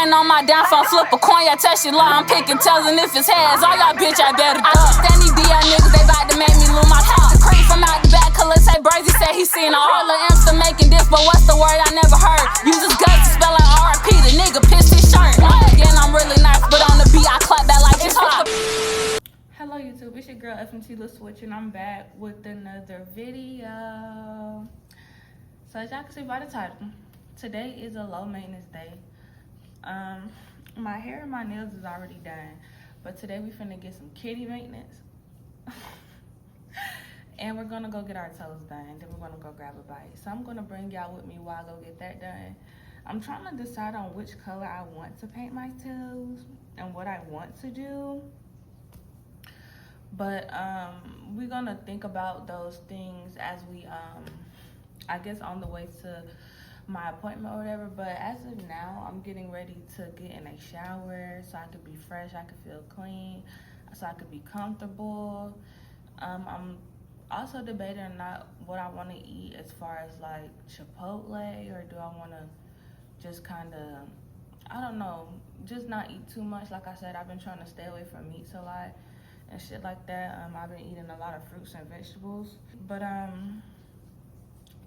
praying on my downfall, flip a coin, I test you law, I'm picking tails, and if it's heads, all y'all bitch, I better duck. I stand these DL niggas, they bout to make me lose my top. The creep from out the back, cause say Brazy said he seen all the Insta making this, but what's the word I never heard? Use his guts to spell like RP, the nigga pissed his shirt. Again, I'm really nice, but on the beat, I clap that like it's hot. Hello YouTube, it's your girl FMTLeSwitch, and I'm back with another video. So as y'all can see by the title, today is a low maintenance day. My hair and my nails is already done, but today we finna get some kitty maintenance. And we're gonna go get our toes done, then we're gonna go grab a bite. So I'm gonna bring y'all with me while I go get that done. I'm trying to decide on which color I want to paint my toes and what I want to do. But we're gonna think about those things as we I guess on the way to my appointment or whatever. But as of now, I'm getting ready to get in a shower so I could be fresh, I could feel clean, so I could be comfortable. I'm also debating on not what I want to eat as far as like Chipotle, or do I want to just kind of, I don't know, just not eat too much. Like I said, I've been trying to stay away from meats a lot and shit like that. I've been eating a lot of fruits and vegetables. But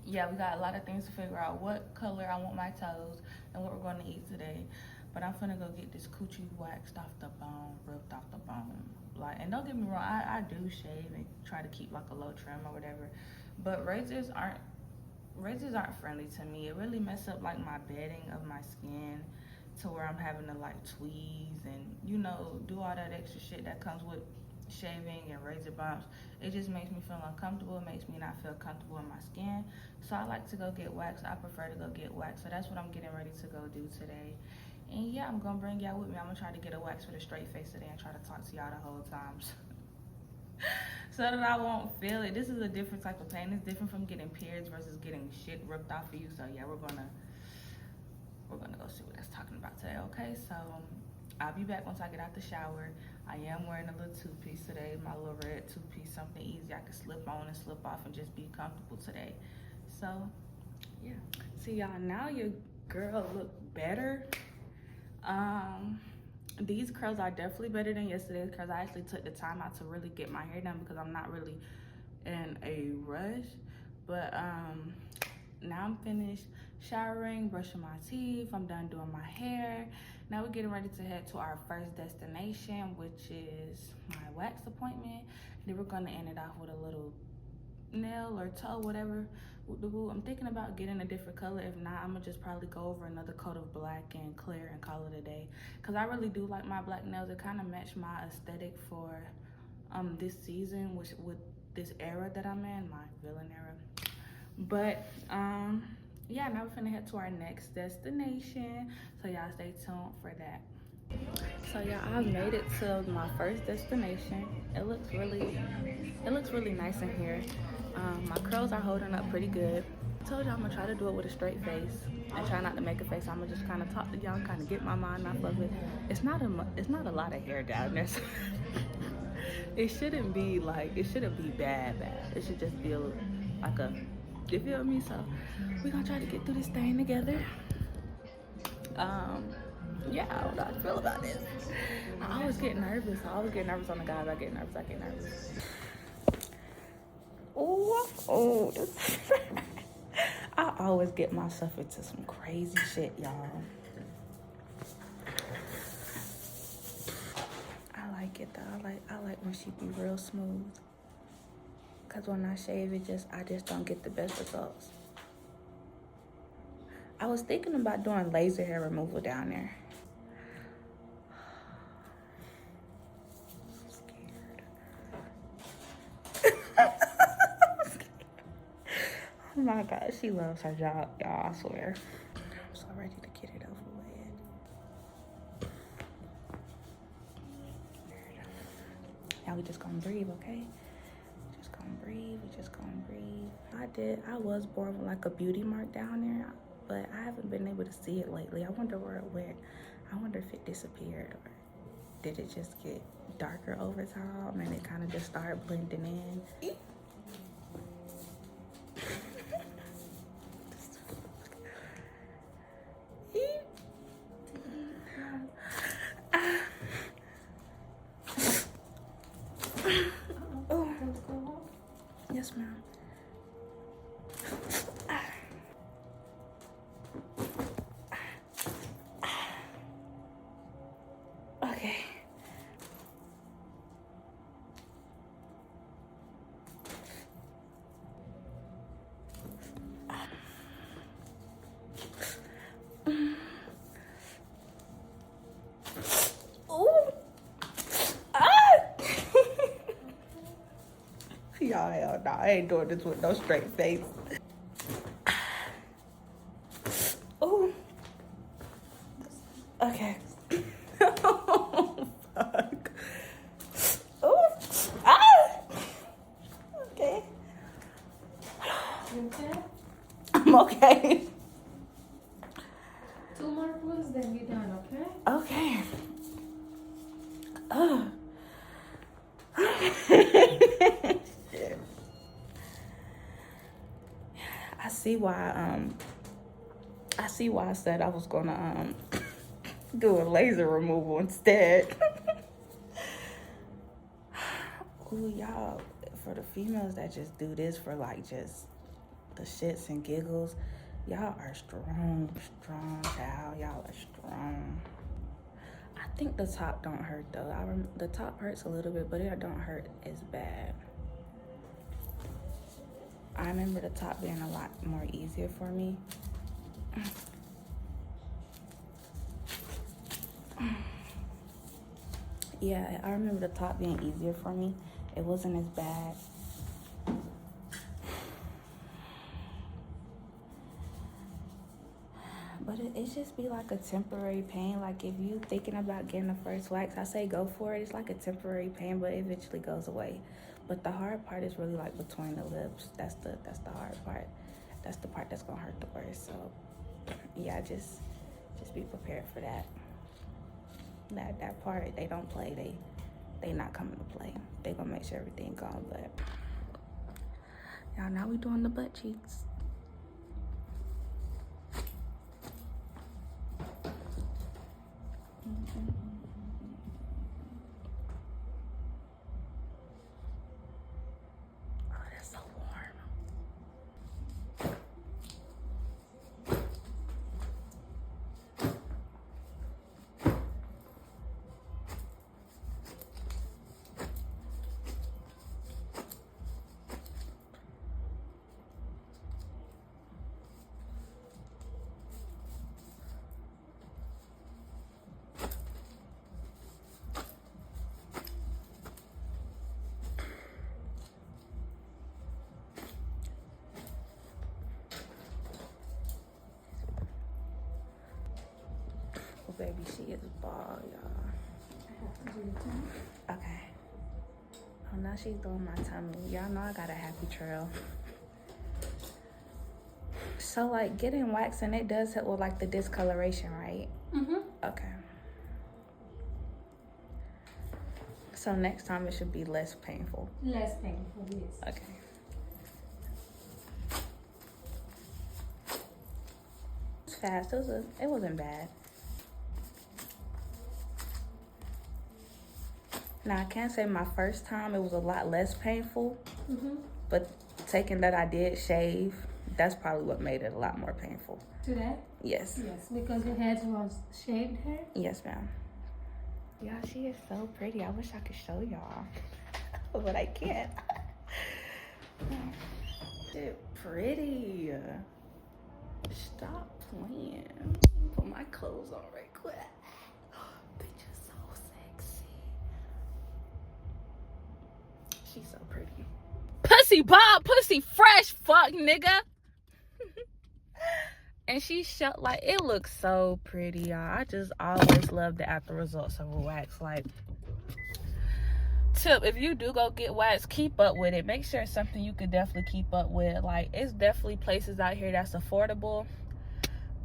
yeah, we got a lot of things to figure out what color I want my toes and what we're going to eat today. But I'm finna go get this coochie waxed off the bone, ripped off the bone. Like, and don't get me wrong, I do shave and try to keep like a low trim or whatever. But razors aren't friendly to me. It really messes up like my bedding of my skin to where I'm having to like tweeze and, you know, do all that extra shit that comes with shaving and razor bumps. It just makes me feel uncomfortable. It makes me not feel comfortable in my skin. So I like to go get waxed. I prefer to go get waxed. So that's what I'm getting ready to go do today. And yeah, I'm gonna bring y'all with me. I'm gonna try to get a wax with a straight face today and try to talk to y'all the whole time. So that I won't feel it. This is a different type of pain. It's different from getting periods versus getting shit ripped off of you. So yeah, we're gonna go see what that's talking about today, okay? So I'll be back once I get out the shower. I am wearing a little two-piece today, my little red two-piece, something easy I can slip on and slip off and just be comfortable today. So yeah. See y'all, now your girl look better. These curls are definitely better than yesterday's because I actually took the time out to really get my hair done because I'm not really in a rush. But now I'm finished showering, brushing my teeth, I'm done doing my hair. Now we're getting ready to head to our first destination, which is my wax appointment. Then we're gonna end it off with a little nail or toe, whatever. I'm thinking about getting a different color. If not, I'm gonna just probably go over another coat of black and clear and call it a day. Cause I really do like my black nails. It kind of match my aesthetic for this season, with this era that I'm in, my villain era. But yeah, now we're finna head to our next destination. So y'all stay tuned for that. So yeah, I've made it to my first destination. It looks really nice in here. My curls are holding up pretty good. I told y'all I'm gonna try to do it with a straight face and try not to make a face. I'm gonna just kind of talk to y'all, kind of get my mind off of it. It's not a lot of hair down there. So it shouldn't be bad. It should just be like a, you feel me? So we're gonna try to get through this thing together. Yeah, I don't know how to feel about this. I always get nervous. On the guys. I get nervous. Oh, I always get myself into some crazy shit, y'all. I like it though. I like when she be real smooth. Cause when I shave it, I just don't get the best results. I was thinking about doing laser hair removal down there. Oh my God, she loves her job, y'all, I swear. I'm so ready to get it over with. Now we just gonna breathe, okay? We just gonna breathe. I was born with like a beauty mark down there, but I haven't been able to see it lately. I wonder where it went. I wonder if it disappeared, or did it just get darker over time and it kind of just started blending in? Okay. Ooh. Ah. Y'all, hell no, I ain't doing this with no straight face. Ooh. Okay. Oh, fuck. Ooh. Ah. Okay. You okay? I'm okay. 2 more pulls, then we're done, okay? Okay. Shit. I see why I said I was gonna do a laser removal instead. Ooh, y'all, for the females that just do this for like just the shits and giggles, y'all are strong, child. Y'all are strong. I think the top don't hurt though. The top hurts a little bit, but it don't hurt as bad. I remember the top being a lot more easier for me. Yeah, I remember the top being easier for me. It wasn't as bad. But it just be like a temporary pain. Like if you thinking about getting the first wax, I say go for it. It's like a temporary pain, but it eventually goes away. But the hard part is really like between the lips. That's the hard part. That's the part that's gonna hurt the worst. So yeah, just be prepared for that. That part they don't play. They not coming to play. They gonna make sure everything gone. But y'all, now we doing the butt cheeks. Oh, that's so warm. Oh, baby, she is bald, y'all. Okay. Oh, now she's doing my tummy. Y'all know I got a happy trail. So, like, getting waxing, it does help with, like, the discoloration, right? Mm-hmm. Okay. So, next time it should be less painful. Less painful, yes. Okay. It's fast. It wasn't bad. Now, I can't say my first time, it was a lot less painful. Mm-hmm. But taking that I did shave, that's probably what made it a lot more painful. Today? Yes. Yes, because your head was shaved hair? Yes, ma'am. Y'all, she is so pretty. I wish I could show y'all. But I can't. Shit, pretty. Stop playing. Put my clothes on right quick. Bitch is so sexy. She's so pretty. Pussy Bob, pussy fresh, fuck nigga. And she shut like it looks so pretty, y'all. I just always love the after results of a wax. Like, tip, if you do go get wax, keep up with it. Make sure it's something you could definitely keep up with. Like, it's definitely places out here that's affordable.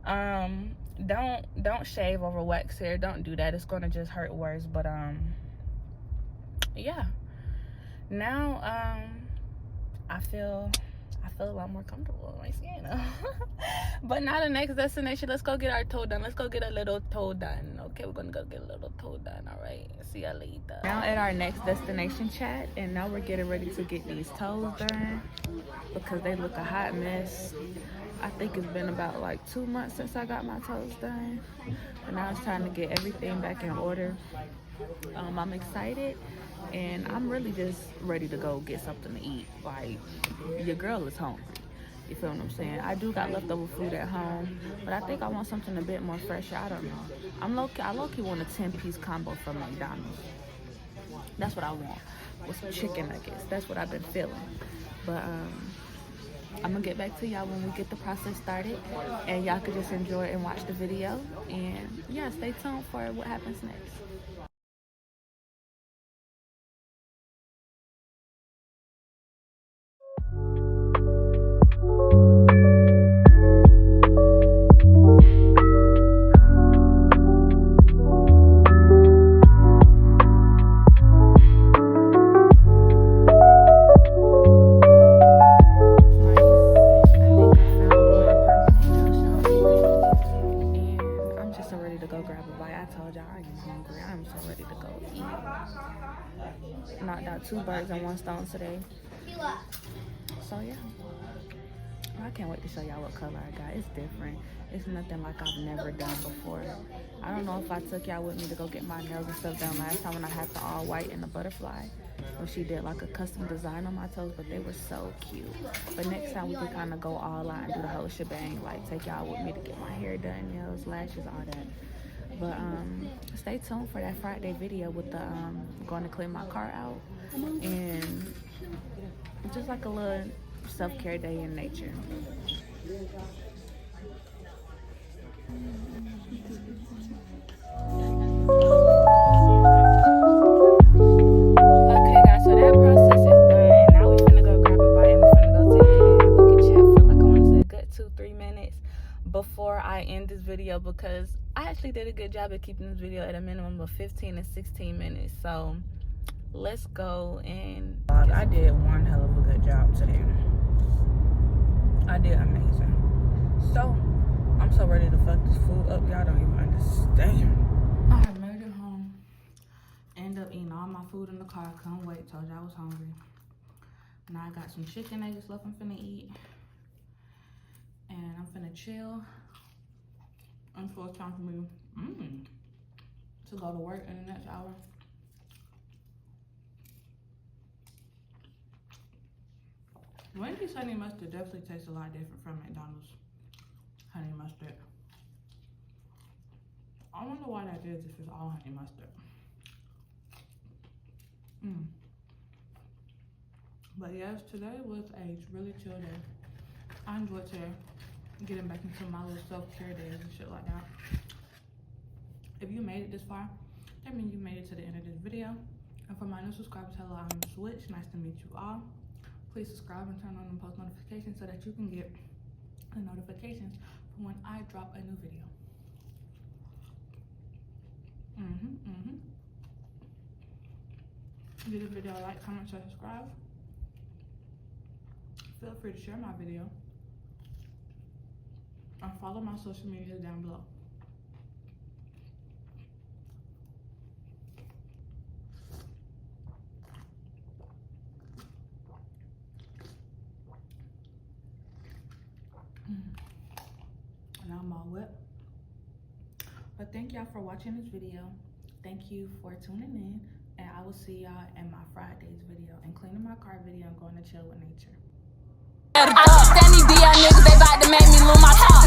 Don't shave over wax hair. Don't do that. It's gonna just hurt worse. But yeah. Now I feel a lot more comfortable in my skin. But now the next destination, let's go get our toe done. Let's go get a little toe done. Okay, we're gonna go get a little toe done. All right, see ya later. Now at our next destination, chat, and now we're getting ready to get these toes done because they look a hot mess. I think it's been about like 2 months since I got my toes done, and now it's time to get everything back in order. I'm excited, and I'm really just ready to go get something to eat. Like, your girl is hungry. You feel what I'm saying? I do got leftover food at home, but I think I want something a bit more fresher. I don't know. I low-key want a 10-piece combo from McDonald's. That's what I want, with some chicken nuggets. That's what I've been feeling. But I'm gonna get back to y'all when we get the process started, and y'all could just enjoy and watch the video. And yeah, stay tuned for what happens next. Knocked out 2 birds and 1 stone today. So yeah, I can't wait to show y'all what color I got. It's different. It's nothing like I've never done before. I don't know if I took y'all with me to go get my nails and stuff done last time when I had the all white and the butterfly, when she did like a custom design on my toes, but they were so cute. But next time we can kind of go all out and do the whole shebang, like take y'all with me to get my hair done, nails, lashes, all that. But stay tuned for that Friday video with the going to clean my car out, and just like a little self-care day in nature. Okay guys, so that process is done. Now we finna go grab a bite and we finna go take it in. We can chat for like, I want to say a good 2-3 minutes before I end this video, because I actually did a good job of keeping this video at a minimum of 15 to 16 minutes. So let's go. And I did one hell of a good job today. I did amazing. So I'm so ready to fuck this food up, y'all don't even understand. I made it home, end up eating all my food in the car. Couldn't wait, told you I was hungry. Now I got some chicken nuggets left I'm finna eat, and I'm finna chill until it's time for me to go to work in the next hour. Wendy's honey mustard definitely tastes a lot different from McDonald's honey mustard. I wonder why that is, if it's all honey mustard. But yes, today was a really chill day. I enjoyed today, getting back into my little self-care days and shit like that. If you made it this far, that means you made it to the end of this video. And for my new subscribers, hello, I'm Switch. Nice to meet you all. Please subscribe and turn on the post notifications so that you can get the notifications for when I drop a new video. Give the video a like, comment, share, subscribe. Feel free to share my video and follow my social media down below. And I'm all wet. But thank y'all for watching this video. Thank you for tuning in, and I will see y'all in my Friday's video and cleaning my car video and going to chill with nature. I see niggas, they about to make me lose my house.